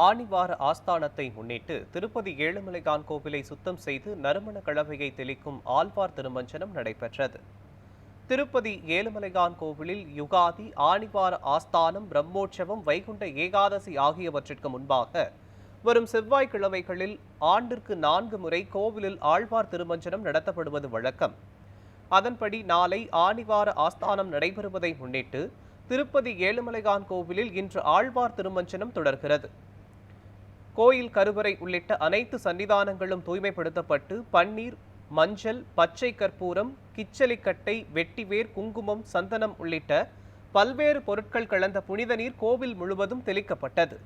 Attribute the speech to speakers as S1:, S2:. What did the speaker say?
S1: ஆணிவார ஆஸ்தானத்தை முன்னிட்டு திருப்பதி ஏழுமலையான் கோவிலை சுத்தம் செய்து நறுமண கலவையை தெளிக்கும் ஆழ்வார் திருமஞ்சனம் நடைபெற்றது. திருப்பதி ஏழுமலையான் கோவிலில் யுகாதி, ஆணிவார ஆஸ்தானம், பிரம்மோற்சவம், வைகுண்ட ஏகாதசி ஆகியவற்றிற்கு முன்பாக வரும் செவ்வாய்க்கிழமைகளில் ஆண்டிற்கு 4 முறை கோவிலில் ஆழ்வார் திருமஞ்சனம் நடத்தப்படுவது வழக்கம். அதன்படி நாளை ஆணிவார ஆஸ்தானம் நடைபெறுவதை முன்னிட்டு திருப்பதி ஏழுமலையான் கோவிலில் இன்று ஆழ்வார் திருமஞ்சனம் தொடர்கிறது. கோயில் கருவறை உள்ளிட்ட அனைத்து சன்னிதானங்களும் தூய்மைப்படுத்தப்பட்டு பன்னீர், மஞ்சள், பச்சை கற்பூரம், கிச்சலிக்கட்டை, வெட்டிவேர், குங்குமம், சந்தனம் உள்ளிட்ட பல்வேறு பொருட்கள் கலந்த புனித நீர் கோவில் முழுவதும் தெளிக்கப்பட்டது.